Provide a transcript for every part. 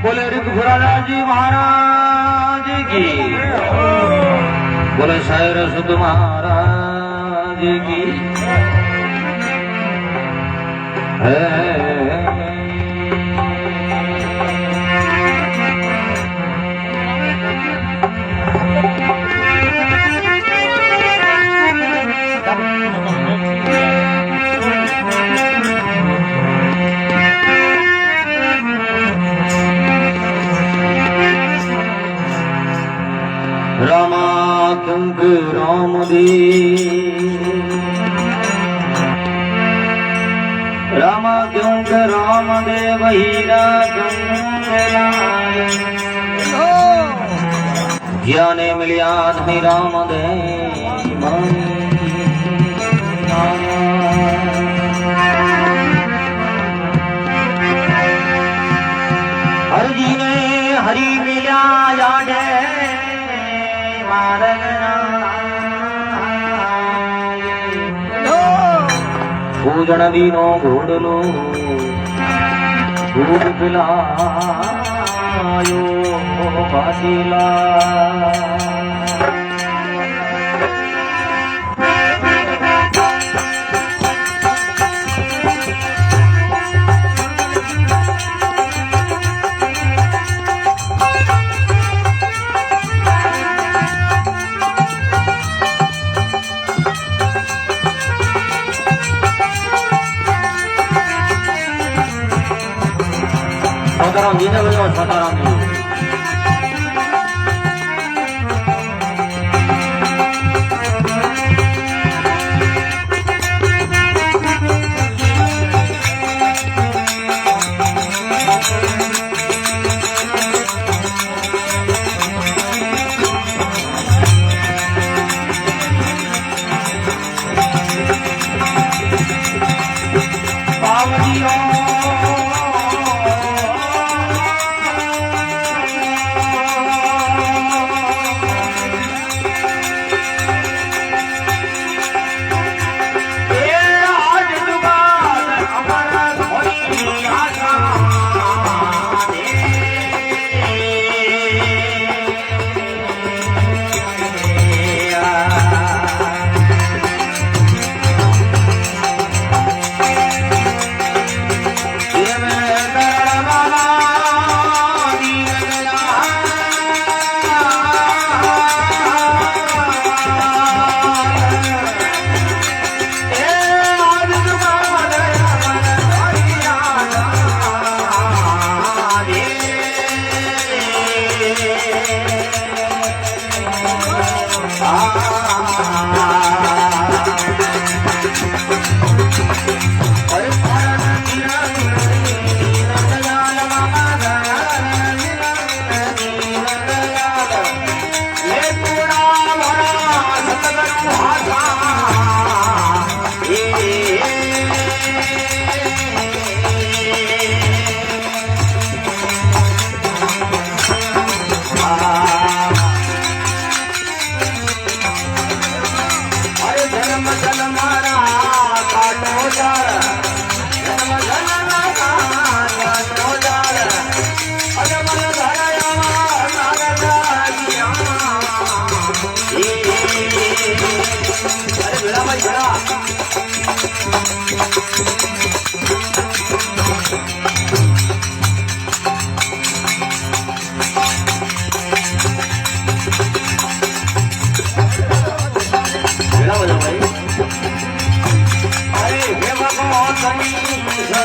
बोले ऋतुराज जी महाराज की, बोले शायर सुध महाराज की रामा क्योंकि राम रामा क्योंकि राम देव हीरा ज्ञाने मिलिया राम देव हर जी ने हरि मिलिया जाने पूजन दीनो घोड़लो दूध पिलायो बासीला छोटाराम जी ने बोलो छोटाराम जी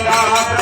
Bye.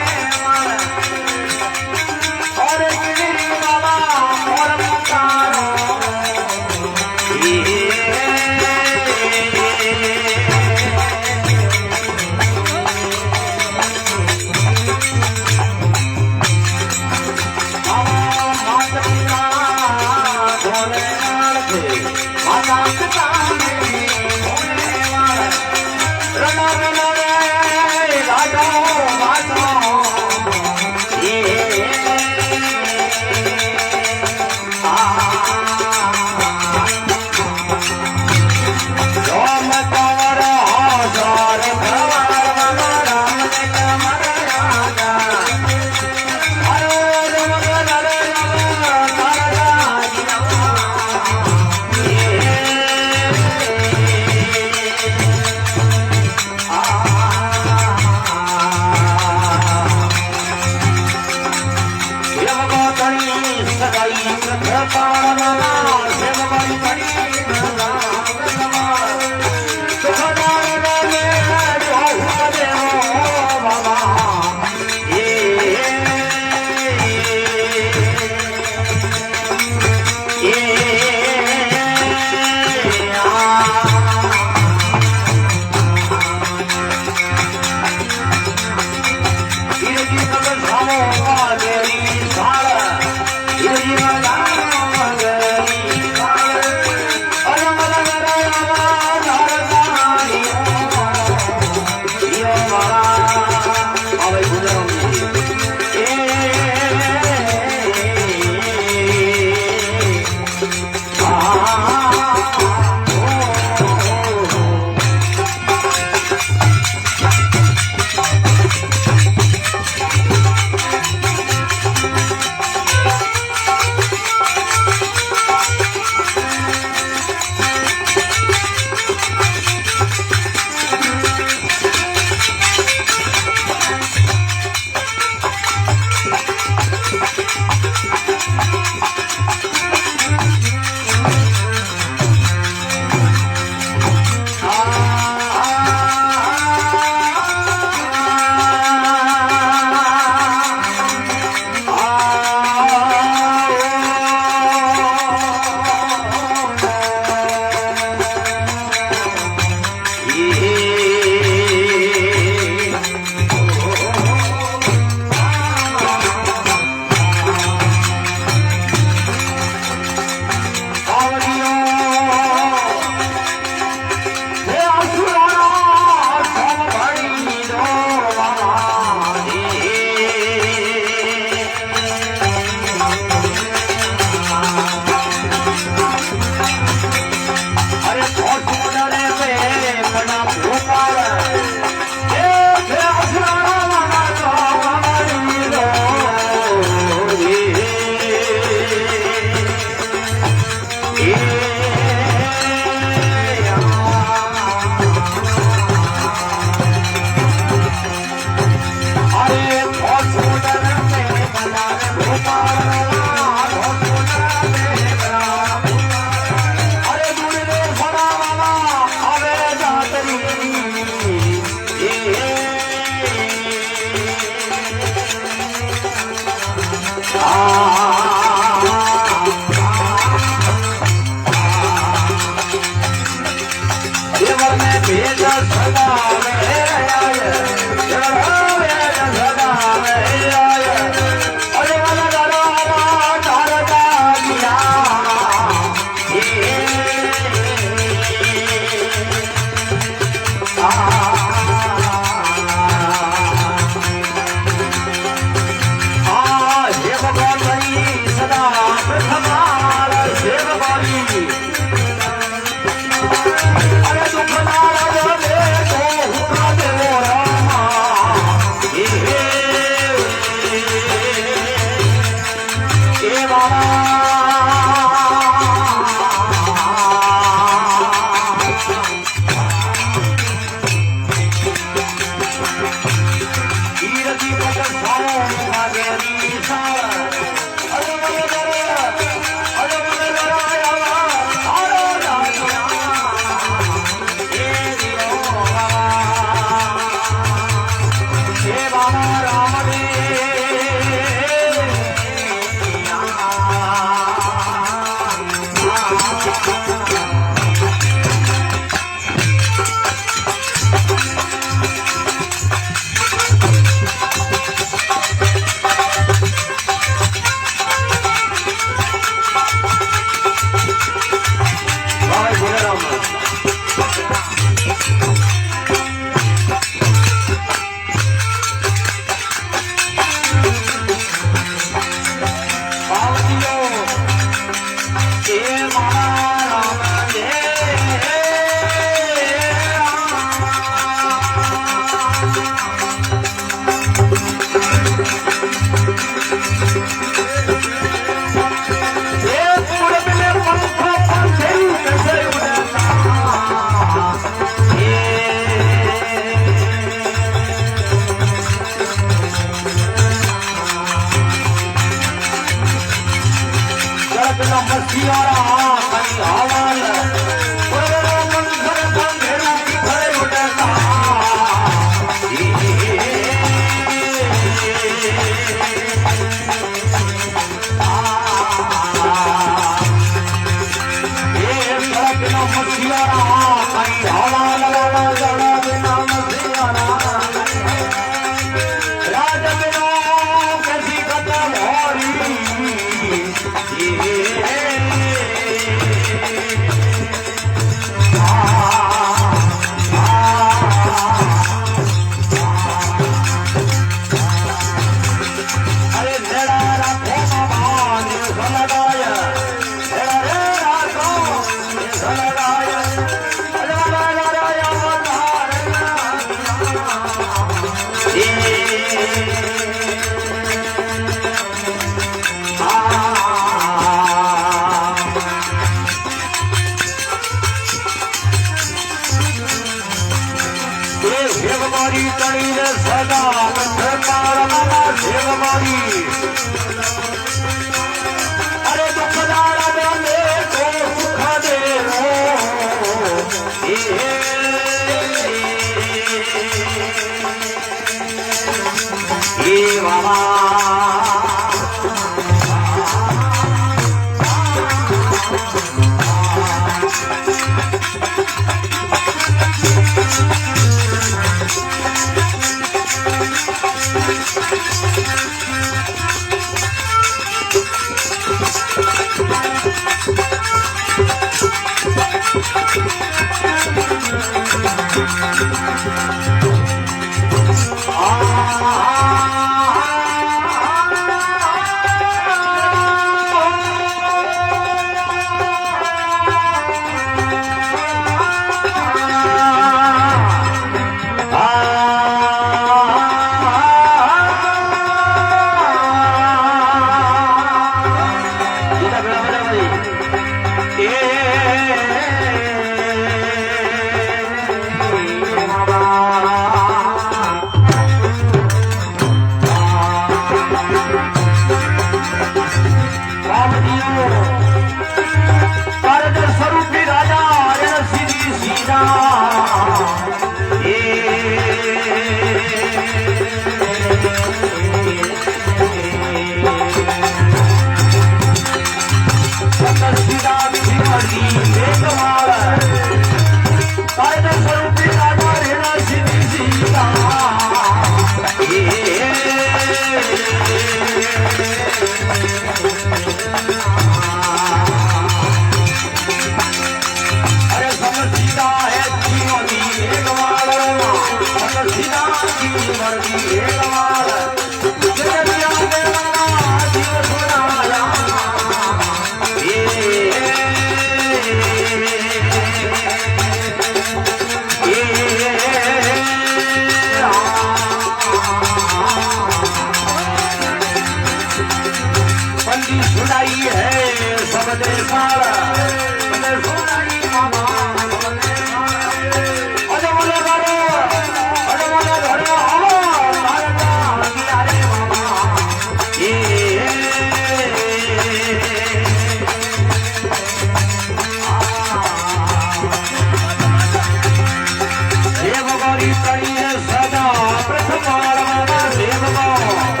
મારી તણીને સદા પ્રથમ મારવાના દેવમાં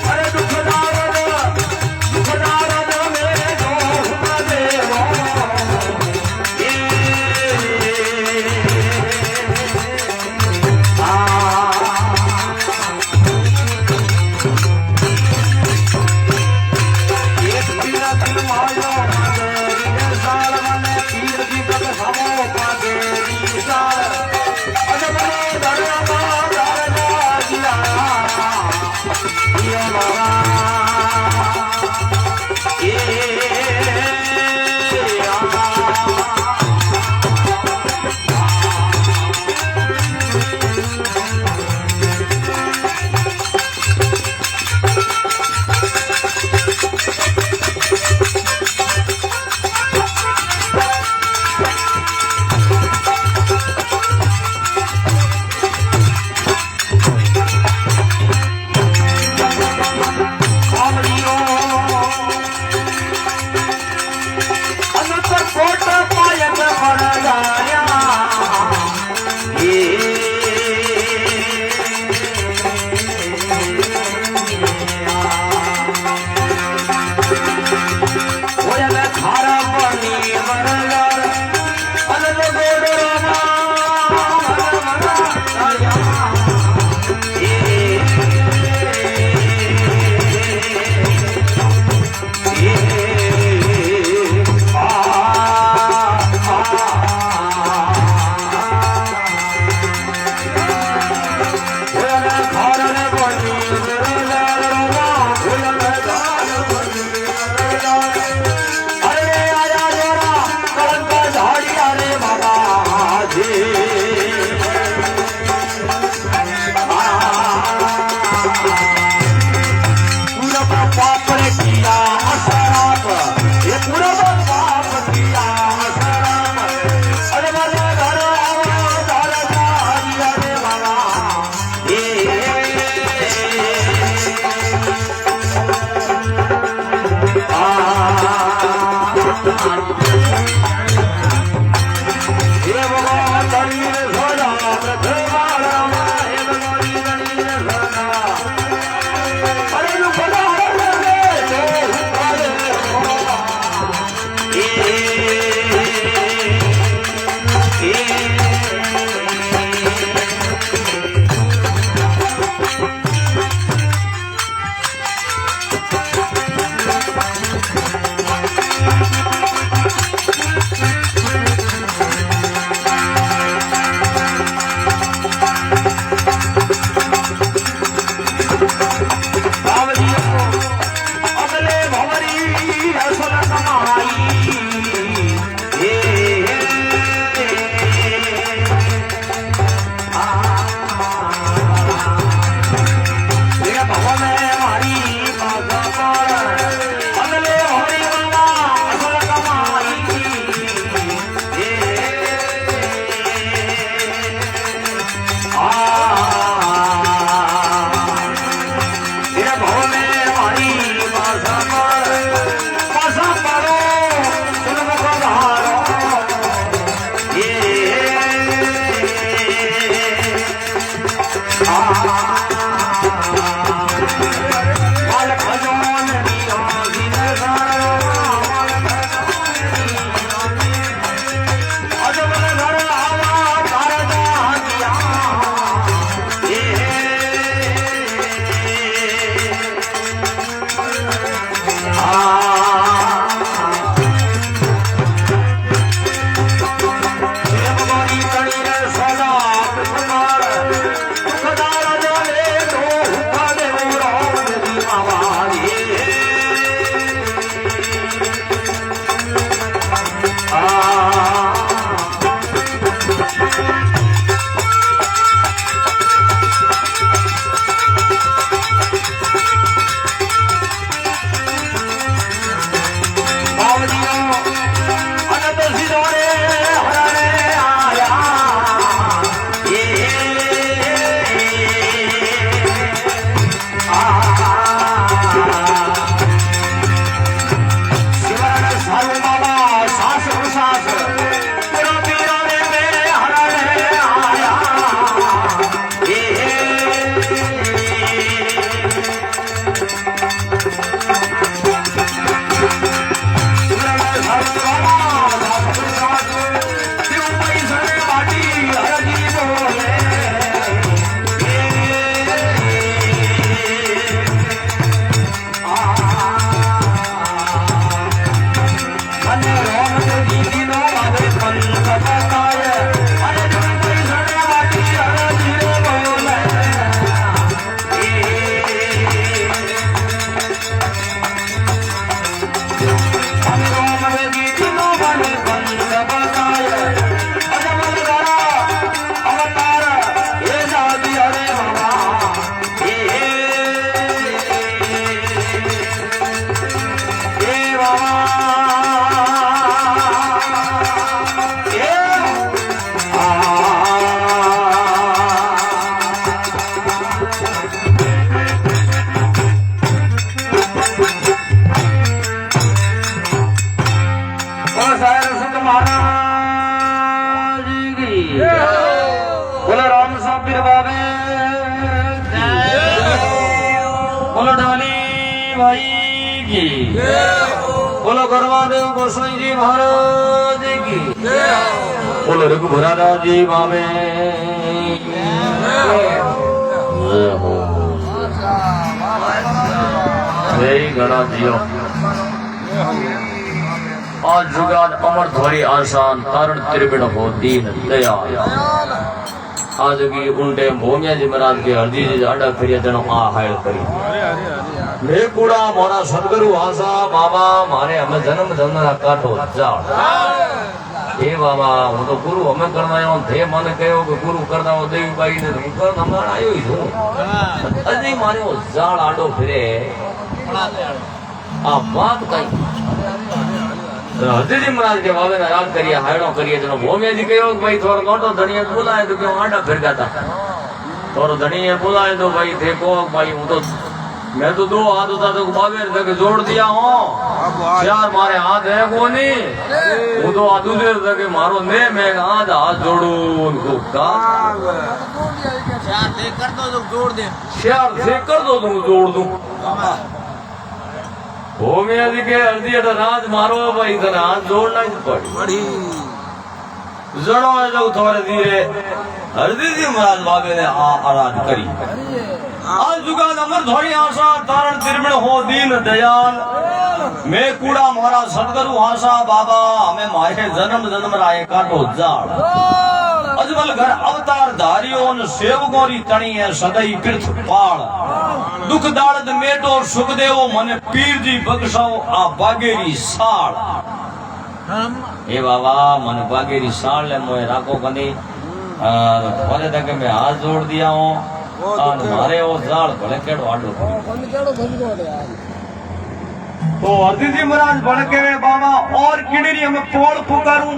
અરે દુઃખદારદ મેરે જો દેવો बोलो राम साबिर बाबे बोलो डाली भाई की बोलो गरवादेव गोसाई जी महाराज की बोलो रघुभरा जी बाबे जय गणाधियो आज जुगाद अमर ध्वनि आसान तारण त्रिविण हो दीन दयाल आज की उल्टे भोमिया जी महाराज के हरदी जी आडा फिरिया जनो आ हायल करी मैं कूड़ा मोरा सदगुरु आसा बाबा मारे हमें जन्म जन्म काटो जाड़ ए बाबा वो तो गुरु हमें करवायो थे मन कहो कि गुरु करदा हो देवी बाई ने तो कर हमारा आयो ही छो अजी मारे वो जाड़ आडो फिरे आ बात कई हरदी जी महाराज के बाबे ने याद करिए हायड़ो करिए जनो भोमिया जी कहो भाई थोड़ा नोटो धनिया बुलाए तो क्यों आडा फिर जाता थोड़ा धनिया बुलाए तो भाई देखो भाई वो तो मैं तो दो हाथ होता तो बाबे ने जोड़ दिया हूँ यार मारे हाथ है को नहीं वो तो हाथ दूसरे तक मारो ने मैं हाथ जोड़ू उनको का चार से कर दो तो जोड़ दे चार से कर दो तुम जोड़ दूं भोमिया जी के हल्दी राज मारो भाई इधर हाथ जोड़ना ही पड़ी जड़ो है जो थोड़े धीरे हल्दी जी महाराज बाबे ने आराध करी आज जुगाद अमर ध्वनि आशा तारण त्रिविण हो दीन दयाल मैं कूड़ा मोरा सदगुरु आशा बाबा हमें मारे जन्म जन्म राय काटो जाड़ अजमल घर अवतार धारियों सेवकों री तणी है सदैव तीर्थ पाल दुख दाड़द मेटो सुख देवो मने पीर जी बख्शाओ आ बागेरी साल ए बाबा मन बागेरी साल ले मोए राखो कनी थोड़े तक मैं हाथ जोड़ दिया हूँ मारे वो जाल भले केड़ो आडो तो हरदी जी महाराज भड़के वे बाबा और किडरी हमें पोल पुकारूं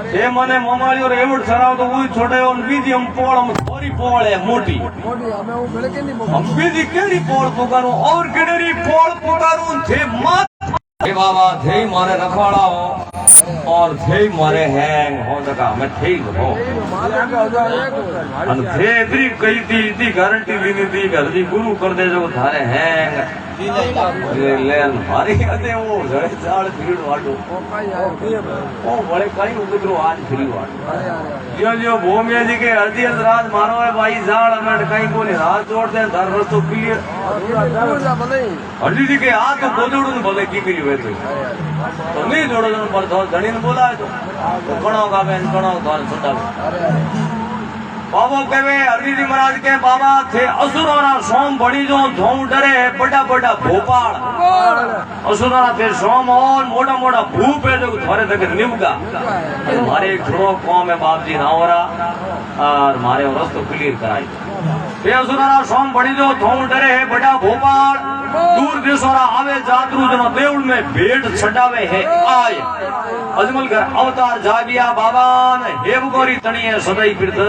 ये मने ममाली और एवड सराव तो वही छोटे और बीजी हम पोल हम थोड़ी पोल है मोटी हम बीजी केड़ी पोल पुकारूं और किडरी पोल पुकारूं थे मत हे बाबा थे मारे रखवाड़ा हो और थे मारे हैंग हो सका मैं थे हो अन थे इतनी कही थी इतनी गारंटी लेनी थी हरदी गुरु कर दे जो थारे हैंग ले मारे कहते वो जड़े चाड़ भीड़ वाटो ओ बड़े कई उगरो आज फ्री वाटो जो भोमिया जी के हरदी राज मारो है भाई जाड़ हमें कहीं को नहीं हाथ जोड़ दे धर रस्तो क्लियर हरदी जी के हाथ तो बोजोड़ू ने भले की करी हुए तो नहीं जोड़ो जन पर तो धनी ने बोला है तो कणो का बेन कणो द्वार छोटा बाबा कहे हरदी जी महाराज के बाबा थे असुरों सोम बड़ी जो धोम डरे बड़ा बड़ा भोपाल असुरों थे सोम और मोटा मोटा भूप है जो थोड़े तक निमका हमारे एक थोड़ा कौम है बाप जी ना हो रहा और हमारे रस्तो क्लियर कराई असुरों सोम बड़ी जो धोम डरे है बड़ा भोपाल दूर देशोरा आवे जातरू जनो देवल में भेंट छटावे है आए अजमल घर अवतार जागिया बाबा ने हेव गोरी तणी है सदाई पीरत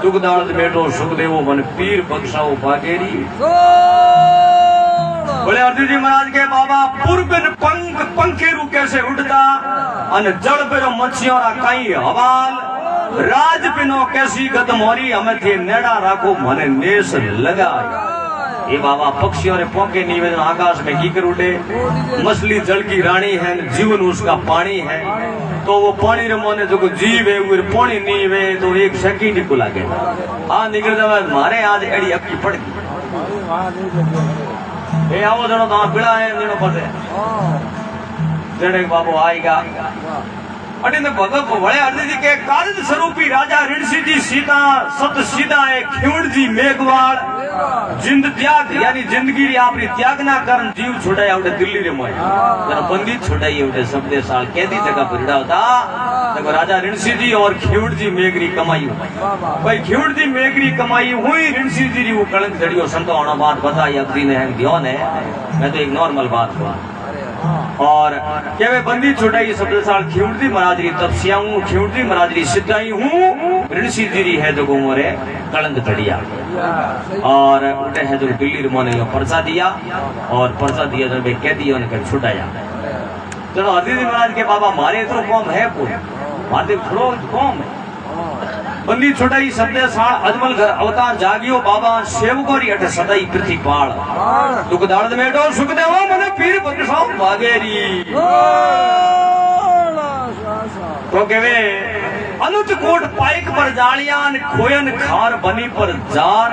दुख दाड़ बेटो सुख देवो मन पीर बख्शाओ बागेरी बोले हरदी जी महाराज के बाबा पूर्व पंख पंखे रू कैसे उड़ता अन जड़ पे जो मच्छियों रा कई हवाल राज पिनो कैसी गत मोरी हमें थे नेड़ा राखो मने नेस लगाई ये बाबा पक्षियों ने पोके निवेदन आकाश में कीकर उठे मछली जल की रानी है जीवन उसका पानी है तो वो पानी रे मोने जो जीव है वो पानी नहीं वे तो एक सेकंड को लागे हाँ निकल जावे मारे आज एड़ी अक्की पड़ गई ए आओ जनो तो बिड़ा है जनो पते जड़े बाबू आएगा अटिन भगत वळे हरदी जी के कारज स्वरूपी राजा ऋषि जी सीता सत सीधा है खिवड़ जी मेघवाड़ जिंद त्याग यानी जिंदगी री आपरी त्याग ना करन जीव छोड़ाया उठे दिल्ली रे मोय जरा बंदी छोड़ाई उठे सबदे साल कैदी जगह पर होता देखो राजा ऋषि जी और खिवड़ जी मेघरी कमाई भाई खिवड़ जी मेघरी कमाई हुई ऋषि जी री वो कलंक जड़ियो संतो आना बात बताई अग्री ने ध्यान है मैं तो एक नॉर्मल बात कहूं और क्या वे बंदी छुटाई सबसे साल खिवड़ी महाराज री तपस्या हूँ खिवड़ी महाराज री सिद्धाई हूँ ऋषि जी है जो मोरे कलंक चढ़िया और उठे है जो दिल्ली मोने पर्चा दिया और पर्चा दिया जो कैदी उनके छुटाया चलो हरदी जी महाराज के बाबा मारे तो कौम है पूरे मारे थोड़ो कौम है बंदी छुटाई सत्य साण अजमल घर अवतार जागियो बाबा सेवकोरी अठ सदाई पृथ्वी पाल दुख दाड़ मेटो सुख देवो मने पीर बकसाओ भागेरी तो केवे अनुज कोट पाइक पर जालियान खोयन खार बनी पर जार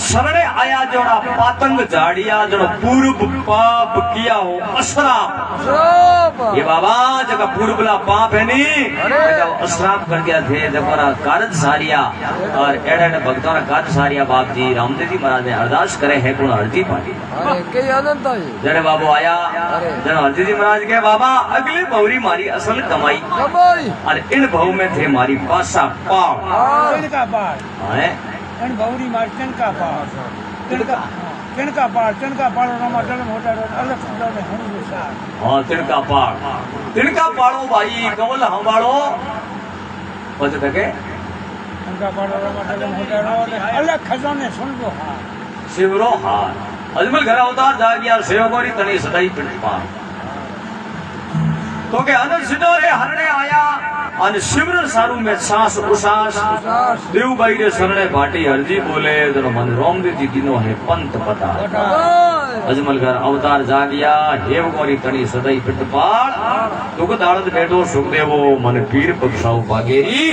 शरणे आया जोड़ा पातंग जाड़िया जो पूर्व पाप किया हो अशराप ये बाबा जगह पूर्वला पाप है नी जगह अशराप कर दिया थे जब कारज सारिया और एड़े भक्तों ने कारज सारिया बाप जी रामदेव जी महाराज ने अरदास करे है गुण हरती पाटी जड़े बाबू आया जड़ हरती जी महाराज के बाबा अगली बहुरी मारी असल कमाई और इन भाव में थे मारी पासा पाव तिनका पार इन बहुरी मार तिनका पार तिनका पार रमा जन्म होता है अलग शब्दों में हम विचार हां तिनका पाड़ो भाई कवल हंबाड़ो बच तके तिनका पार रमा जन्म होता है अलग खजाने सुन लो हां शिवरो हार अजमल घर अवतार जागिया सेवकोरी तनी सदाई पिटपा तो के अनंत सिद्धो रे हरणे आया અને શિવર સારું में सांस उसास देवबाई रे शरणे भाटी हरजी बोले जनो मन रामदेव जी दिनो है पंत पता अजमल घर अवतार जागिया हेव गोरी तणी सदाई पिटपाल दुख दाड़त बैठो सुख देवो मन पीर बख्शाओ भागेरी